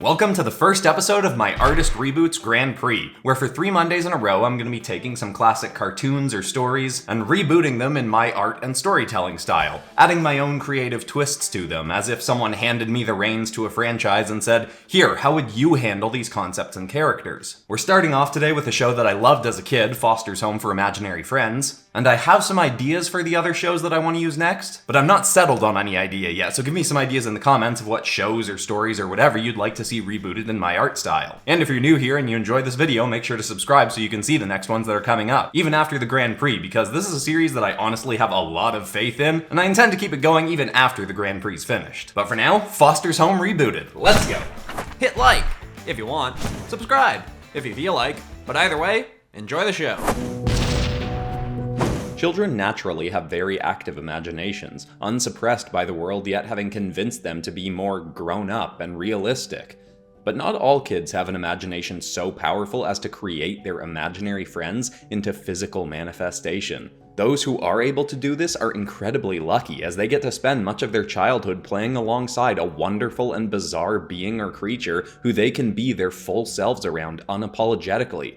Welcome to the first episode of my Artist Reboots Grand Prix, where for 3 Mondays in a row I'm going to be taking some classic cartoons or stories and rebooting them in my art and storytelling style, adding my own creative twists to them, as if someone handed me the reins to a franchise and said, "Here, how would you handle these concepts and characters?" We're starting off today with a show that I loved as a kid, Foster's Home for Imaginary Friends, and I have some ideas for the other shows that I want to use next, but I'm not settled on any idea yet, so give me some ideas in the comments of what shows or stories or whatever you'd like to see rebooted in my art style. And if you're new here and you enjoyed this video, make sure to subscribe so you can see the next ones that are coming up, even after the Grand Prix, because this is a series that I honestly have a lot of faith in, and I intend to keep it going even after the Grand Prix is finished. But for now, Foster's Home Rebooted. Let's go! Hit like if you want, subscribe if you feel like, but either way, enjoy the show. Children naturally have very active imaginations, unsuppressed by the world yet having convinced them to be more grown up and realistic. But not all kids have an imagination so powerful as to create their imaginary friends into physical manifestation. Those who are able to do this are incredibly lucky, as they get to spend much of their childhood playing alongside a wonderful and bizarre being or creature who they can be their full selves around unapologetically.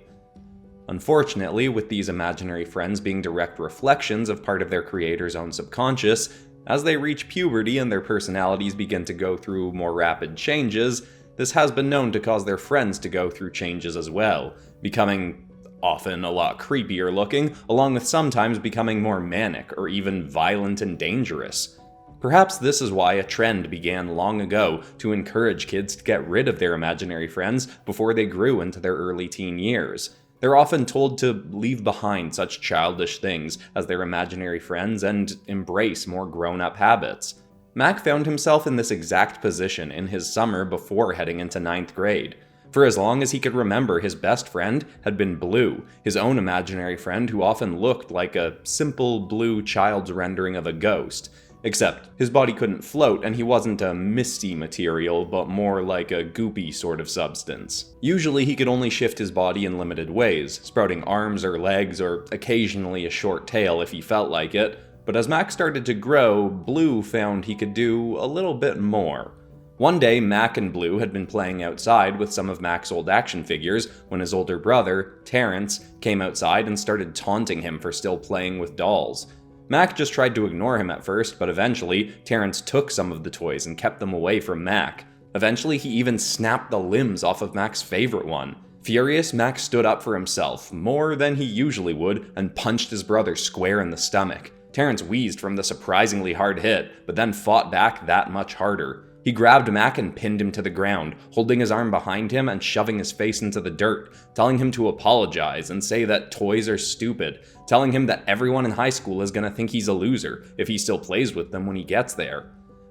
Unfortunately, with these imaginary friends being direct reflections of part of their creator's own subconscious, as they reach puberty and their personalities begin to go through more rapid changes, this has been known to cause their friends to go through changes as well, becoming often a lot creepier looking, along with sometimes becoming more manic or even violent and dangerous. Perhaps this is why a trend began long ago to encourage kids to get rid of their imaginary friends before they grew into their early teen years. They're often told to leave behind such childish things as their imaginary friends and embrace more grown-up habits. Mac found himself in this exact position in his summer before heading into 9th grade. For as long as he could remember, his best friend had been Bloo, his own imaginary friend who often looked like a simple blue child's rendering of a ghost. Except his body couldn't float and he wasn't a misty material, but more like a goopy sort of substance. Usually he could only shift his body in limited ways, sprouting arms or legs or occasionally a short tail if he felt like it, but as Mac started to grow, Bloo found he could do a little bit more. One day, Mac and Bloo had been playing outside with some of Mac's old action figures when his older brother, Terrence, came outside and started taunting him for still playing with dolls. Mac just tried to ignore him at first, but eventually, Terrence took some of the toys and kept them away from Mac. Eventually, he even snapped the limbs off of Mac's favorite one. Furious, Mac stood up for himself, more than he usually would, and punched his brother square in the stomach. Terrence wheezed from the surprisingly hard hit, but then fought back that much harder. He grabbed Mac and pinned him to the ground, holding his arm behind him and shoving his face into the dirt, telling him to apologize and say that toys are stupid, telling him that everyone in high school is gonna think he's a loser if he still plays with them when he gets there.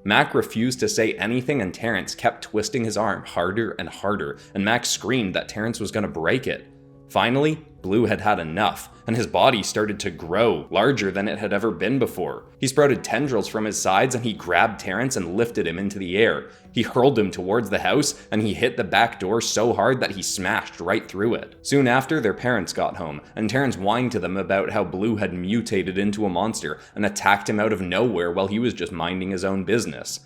Mac refused to say anything and Terrence kept twisting his arm harder and harder, and Mac screamed that Terrence was gonna break it. Finally, Bloo had had enough, and his body started to grow, larger than it had ever been before. He sprouted tendrils from his sides and he grabbed Terrence and lifted him into the air. He hurled him towards the house and he hit the back door so hard that he smashed right through it. Soon after, their parents got home, and Terrence whined to them about how Bloo had mutated into a monster and attacked him out of nowhere while he was just minding his own business.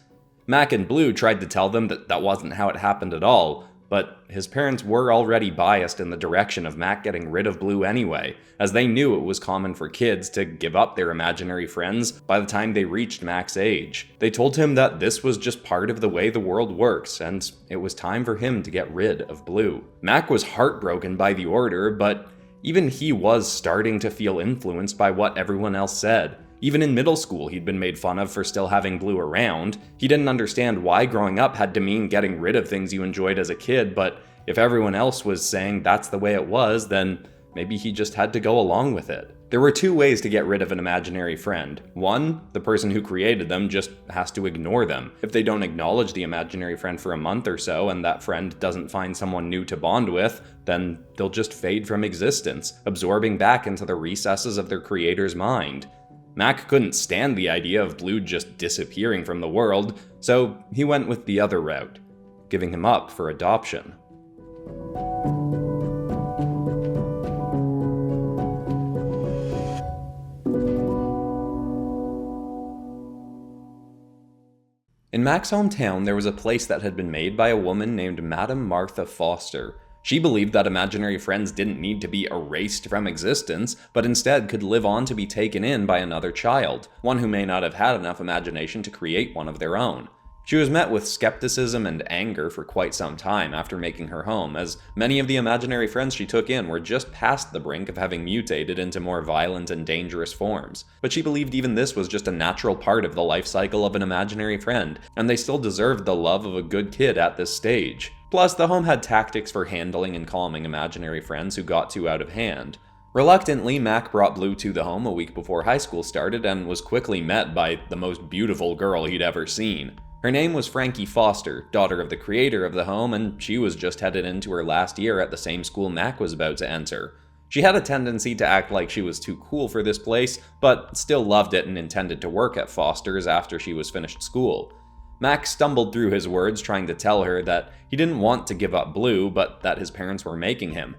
Mac and Bloo tried to tell them that that wasn't how it happened at all, but his parents were already biased in the direction of Mac getting rid of Bloo anyway, as they knew it was common for kids to give up their imaginary friends by the time they reached Mac's age. They told him that this was just part of the way the world works, and it was time for him to get rid of Bloo. Mac was heartbroken by the order, but even he was starting to feel influenced by what everyone else said. Even in middle school, he'd been made fun of for still having Bloo around. He didn't understand why growing up had to mean getting rid of things you enjoyed as a kid, but if everyone else was saying that's the way it was, then maybe he just had to go along with it. There were 2 ways to get rid of an imaginary friend. One, the person who created them just has to ignore them. If they don't acknowledge the imaginary friend for a month or so, and that friend doesn't find someone new to bond with, then they'll just fade from existence, absorbing back into the recesses of their creator's mind. Mac couldn't stand the idea of Bloo just disappearing from the world, so he went with the other route, giving him up for adoption. In Mac's hometown, there was a place that had been made by a woman named Madame Martha Foster. She believed that imaginary friends didn't need to be erased from existence, but instead could live on to be taken in by another child, one who may not have had enough imagination to create one of their own. She was met with skepticism and anger for quite some time after making her home, as many of the imaginary friends she took in were just past the brink of having mutated into more violent and dangerous forms. But she believed even this was just a natural part of the life cycle of an imaginary friend, and they still deserved the love of a good kid at this stage. Plus, the home had tactics for handling and calming imaginary friends who got too out of hand. Reluctantly, Mac brought Bloo to the home a week before high school started and was quickly met by the most beautiful girl he'd ever seen. Her name was Frankie Foster, daughter of the creator of the home, and she was just headed into her last year at the same school Mac was about to enter. She had a tendency to act like she was too cool for this place, but still loved it and intended to work at Foster's after she was finished school. Mac stumbled through his words trying to tell her that he didn't want to give up Bloo, but that his parents were making him.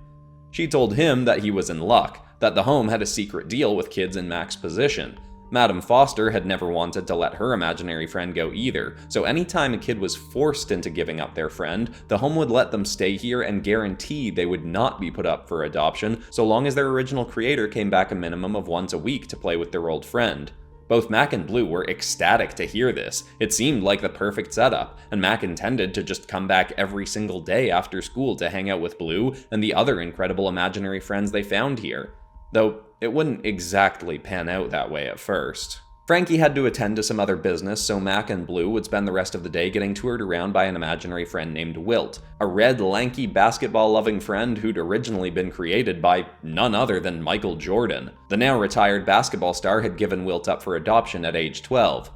She told him that he was in luck, that the home had a secret deal with kids in Mac's position. Madame Foster had never wanted to let her imaginary friend go either, so anytime a kid was forced into giving up their friend, the home would let them stay here and guarantee they would not be put up for adoption so long as their original creator came back a minimum of once a week to play with their old friend. Both Mac and Bloo were ecstatic to hear this. It seemed like the perfect setup, and Mac intended to just come back every single day after school to hang out with Bloo and the other incredible imaginary friends they found here. Though it wouldn't exactly pan out that way at first. Frankie had to attend to some other business, so Mac and Bloo would spend the rest of the day getting toured around by an imaginary friend named Wilt, a red, lanky, basketball-loving friend who'd originally been created by none other than Michael Jordan. The now-retired basketball star had given Wilt up for adoption at age 12.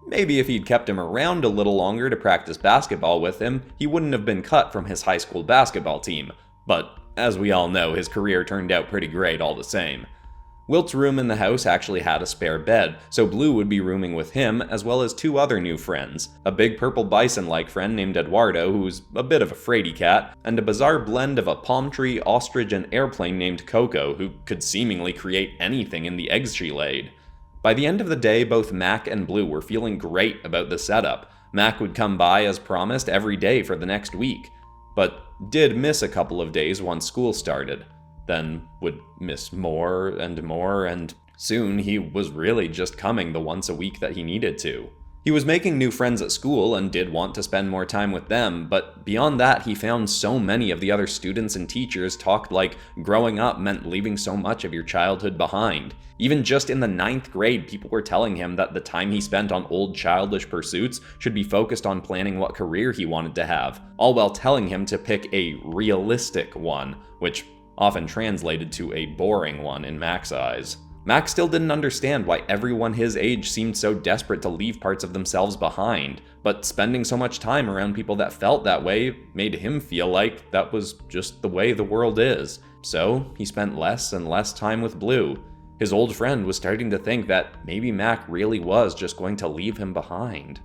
Maybe if he'd kept him around a little longer to practice basketball with him, he wouldn't have been cut from his high school basketball team. But as we all know, his career turned out pretty great all the same. Wilt's room in the house actually had a spare bed, so Bloo would be rooming with him, as well as two other new friends, a big purple bison-like friend named Eduardo, who's a bit of a fraidy cat, and a bizarre blend of a palm tree, ostrich, and airplane named Coco, who could seemingly create anything in the eggs she laid. By the end of the day, both Mac and Bloo were feeling great about the setup. Mac would come by as promised every day for the next week, but did miss a couple of days once school started. Then would miss more, and soon he was really just coming the once a week that he needed to. He was making new friends at school and did want to spend more time with them, but beyond that he found so many of the other students and teachers talked like growing up meant leaving so much of your childhood behind. Even just in the 9th grade, people were telling him that the time he spent on old childish pursuits should be focused on planning what career he wanted to have, all while telling him to pick a realistic one, which often translated to a boring one in Mac's eyes. Mac still didn't understand why everyone his age seemed so desperate to leave parts of themselves behind, but spending so much time around people that felt that way made him feel like that was just the way the world is. So he spent less and less time with Bloo. His old friend was starting to think that maybe Mac really was just going to leave him behind.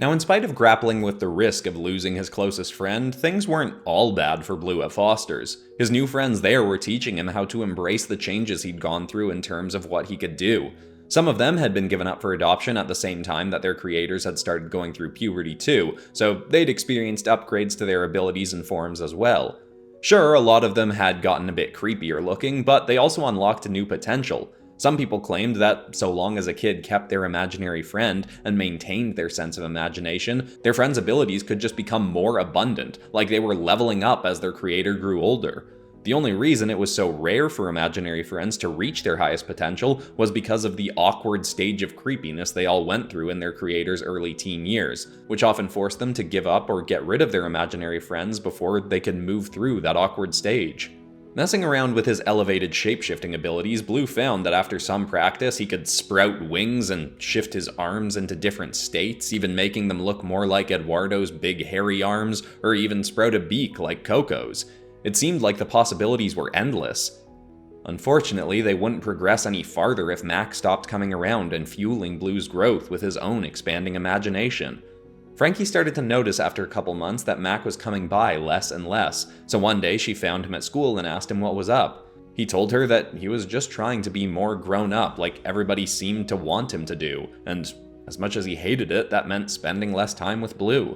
Now, in spite of grappling with the risk of losing his closest friend, things weren't all bad for Bloo at Foster's. His new friends there were teaching him how to embrace the changes he'd gone through in terms of what he could do. Some of them had been given up for adoption at the same time that their creators had started going through puberty too, so they'd experienced upgrades to their abilities and forms as well. Sure, a lot of them had gotten a bit creepier looking, but they also unlocked new potential. Some people claimed that so long as a kid kept their imaginary friend and maintained their sense of imagination, their friend's abilities could just become more abundant, like they were leveling up as their creator grew older. The only reason it was so rare for imaginary friends to reach their highest potential was because of the awkward stage of creepiness they all went through in their creators' early teen years, which often forced them to give up or get rid of their imaginary friends before they could move through that awkward stage. Messing around with his elevated shape-shifting abilities, Bloo found that after some practice he could sprout wings and shift his arms into different states, even making them look more like Eduardo's big hairy arms, or even sprout a beak like Coco's. It seemed like the possibilities were endless. Unfortunately, they wouldn't progress any farther if Mac stopped coming around and fueling Bloo's growth with his own expanding imagination. Frankie started to notice after a couple months that Mac was coming by less and less, so one day she found him at school and asked him what was up. He told her that he was just trying to be more grown up like everybody seemed to want him to do, and as much as he hated it, that meant spending less time with Bloo.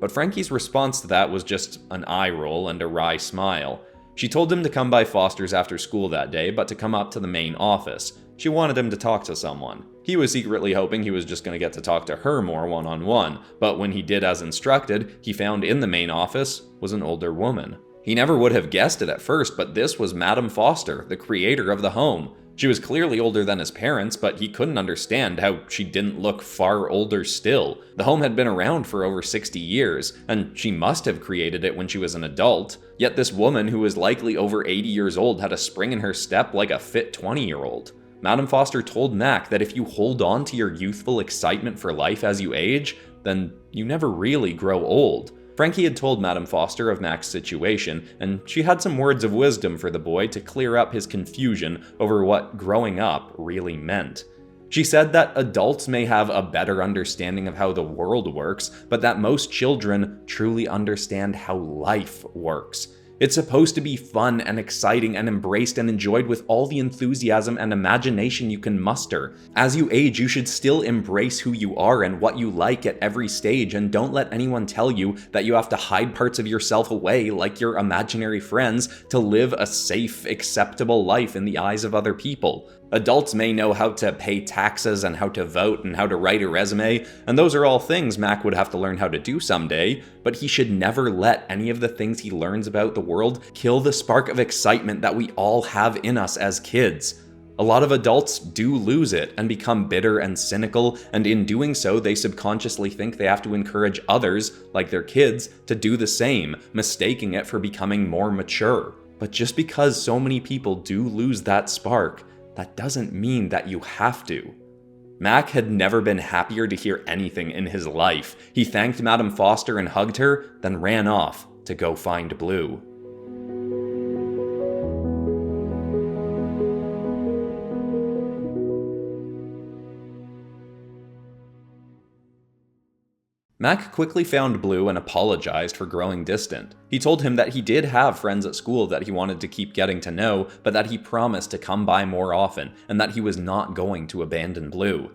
But Frankie's response to that was just an eye roll and a wry smile. She told him to come by Foster's after school that day, but to come up to the main office. She wanted him to talk to someone. He was secretly hoping he was just going to get to talk to her more one-on-one, but when he did as instructed, he found in the main office was an older woman. He never would have guessed it at first, but this was Madame Foster, the creator of the home. She was clearly older than his parents, but he couldn't understand how she didn't look far older still. The home had been around for over 60 years, and she must have created it when she was an adult. Yet this woman, who was likely over 80 years old, had a spring in her step like a fit 20-year-old. Madame Foster told Mac that if you hold on to your youthful excitement for life as you age, then you never really grow old. Frankie had told Madame Foster of Mac's situation, and she had some words of wisdom for the boy to clear up his confusion over what growing up really meant. She said that adults may have a better understanding of how the world works, but that most children truly understand how life works. It's supposed to be fun and exciting and embraced and enjoyed with all the enthusiasm and imagination you can muster. As you age, you should still embrace who you are and what you like at every stage, and don't let anyone tell you that you have to hide parts of yourself away like your imaginary friends to live a safe, acceptable life in the eyes of other people. Adults may know how to pay taxes and how to vote and how to write a resume, and those are all things Mac would have to learn how to do someday, but he should never let any of the things he learns about the world kill the spark of excitement that we all have in us as kids. A lot of adults do lose it and become bitter and cynical, and in doing so, they subconsciously think they have to encourage others, like their kids, to do the same, mistaking it for becoming more mature. But just because so many people do lose that spark, that doesn't mean that you have to. Mac had never been happier to hear anything in his life. He thanked Madame Foster and hugged her, then ran off to go find Bloo. Mac quickly found Bloo and apologized for growing distant. He told him that he did have friends at school that he wanted to keep getting to know, but that he promised to come by more often, and that he was not going to abandon Bloo.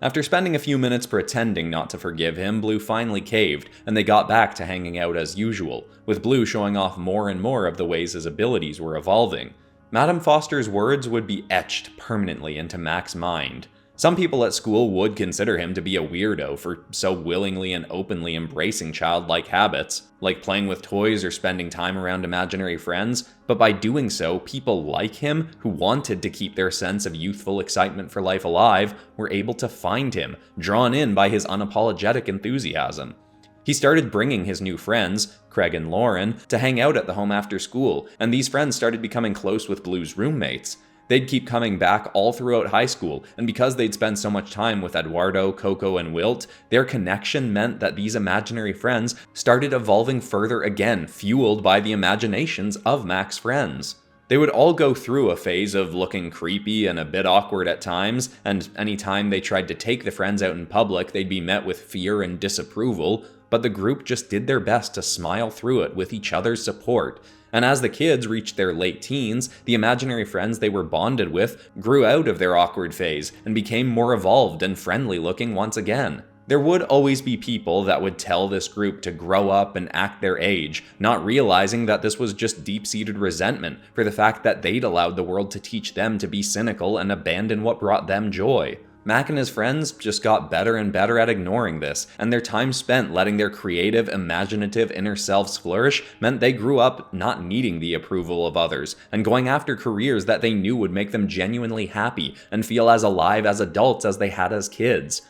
After spending a few minutes pretending not to forgive him, Bloo finally caved, and they got back to hanging out as usual, with Bloo showing off more and more of the ways his abilities were evolving. Madame Foster's words would be etched permanently into Mac's mind. Some people at school would consider him to be a weirdo for so willingly and openly embracing childlike habits, like playing with toys or spending time around imaginary friends, but by doing so, people like him, who wanted to keep their sense of youthful excitement for life alive, were able to find him, drawn in by his unapologetic enthusiasm. He started bringing his new friends, Craig and Lauren, to hang out at the home after school, and these friends started becoming close with Bloo's roommates. They'd keep coming back all throughout high school, and because they'd spend so much time with Eduardo, Coco, and Wilt, their connection meant that these imaginary friends started evolving further again, fueled by the imaginations of Mac's friends. They would all go through a phase of looking creepy and a bit awkward at times, and anytime they tried to take the friends out in public, they'd be met with fear and disapproval, but the group just did their best to smile through it with each other's support. And as the kids reached their late teens, the imaginary friends they were bonded with grew out of their awkward phase and became more evolved and friendly looking once again. There would always be people that would tell this group to grow up and act their age, not realizing that this was just deep-seated resentment for the fact that they'd allowed the world to teach them to be cynical and abandon what brought them joy. Mac and his friends just got better and better at ignoring this, and their time spent letting their creative, imaginative inner selves flourish meant they grew up not needing the approval of others, and going after careers that they knew would make them genuinely happy and feel as alive as adults as they had as kids.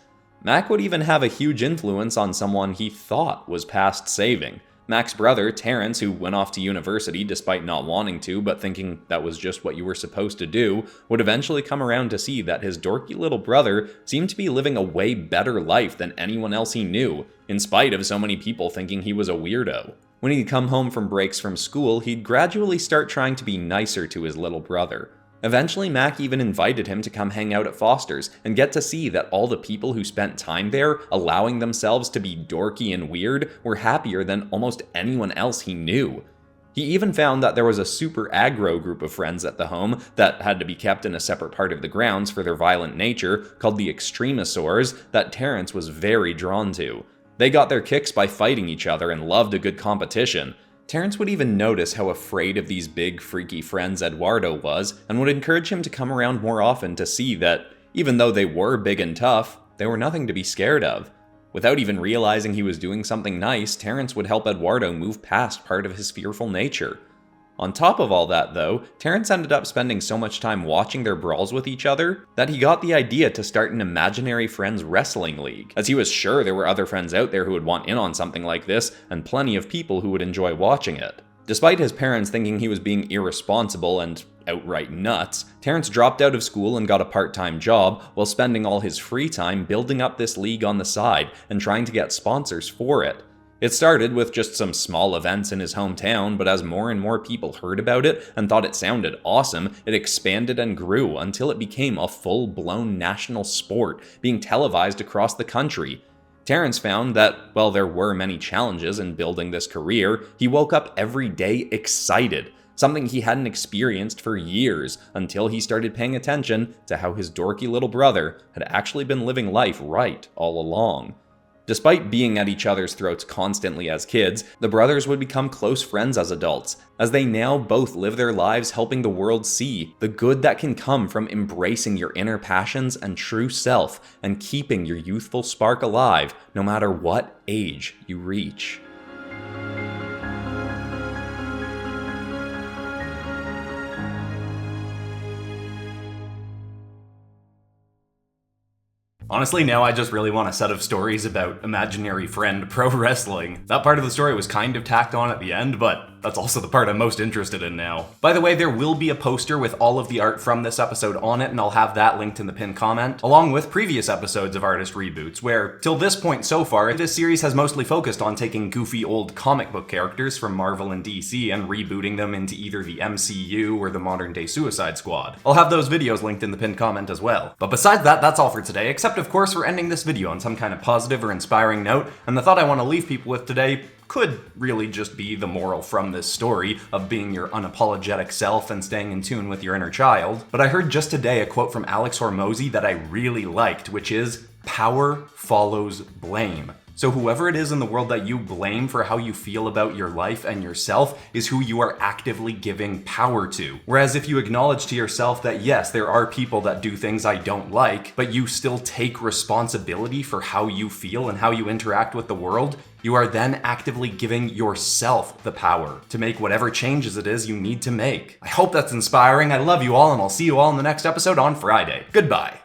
Mac would even have a huge influence on someone he thought was past saving. Mac's brother, Terrence, who went off to university despite not wanting to but thinking that was just what you were supposed to do, would eventually come around to see that his dorky little brother seemed to be living a way better life than anyone else he knew, in spite of so many people thinking he was a weirdo. When he'd come home from breaks from school, he'd gradually start trying to be nicer to his little brother. Eventually, Mac even invited him to come hang out at Foster's and get to see that all the people who spent time there, allowing themselves to be dorky and weird, were happier than almost anyone else he knew. He even found that there was a super aggro group of friends at the home that had to be kept in a separate part of the grounds for their violent nature, called the Extremosaurs, that Terrence was very drawn to. They got their kicks by fighting each other and loved a good competition. Terrence would even notice how afraid of these big, freaky friends Eduardo was, and would encourage him to come around more often to see that, even though they were big and tough, they were nothing to be scared of. Without even realizing he was doing something nice, Terrence would help Eduardo move past part of his fearful nature. On top of all that, though, Terrence ended up spending so much time watching their brawls with each other that he got the idea to start an imaginary friends wrestling league, as he was sure there were other friends out there who would want in on something like this, and plenty of people who would enjoy watching it. Despite his parents thinking he was being irresponsible and outright nuts, Terrence dropped out of school and got a part-time job while spending all his free time building up this league on the side and trying to get sponsors for it. It started with just some small events in his hometown, but as more and more people heard about it and thought it sounded awesome, it expanded and grew until it became a full-blown national sport, being televised across the country. Terrence found that, while there were many challenges in building this career, he woke up every day excited, something he hadn't experienced for years until he started paying attention to how his dorky little brother had actually been living life right all along. Despite being at each other's throats constantly as kids, the brothers would become close friends as adults, as they now both live their lives helping the world see the good that can come from embracing your inner passions and true self and keeping your youthful spark alive no matter what age you reach. Honestly, now I just really want a set of stories about imaginary friend pro wrestling. That part of the story was kind of tacked on at the end, but that's also the part I'm most interested in now. By the way, there will be a poster with all of the art from this episode on it, and I'll have that linked in the pinned comment, along with previous episodes of Artist Reboots, where, till this point so far, this series has mostly focused on taking goofy old comic book characters from Marvel and DC and rebooting them into either the MCU or the modern-day Suicide Squad. I'll have those videos linked in the pinned comment as well. But besides that, that's all for today, except of course we're ending this video on some kind of positive or inspiring note, and the thought I want to leave people with today could really just be the moral from this story of being your unapologetic self and staying in tune with your inner child. But I heard just today a quote from Alex Hormozy that I really liked, which is, "Power follows blame." So whoever it is in the world that you blame for how you feel about your life and yourself is who you are actively giving power to. Whereas if you acknowledge to yourself that yes, there are people that do things I don't like, but you still take responsibility for how you feel and how you interact with the world, you are then actively giving yourself the power to make whatever changes it is you need to make. I hope that's inspiring. I love you all, and I'll see you all in the next episode on Friday. Goodbye.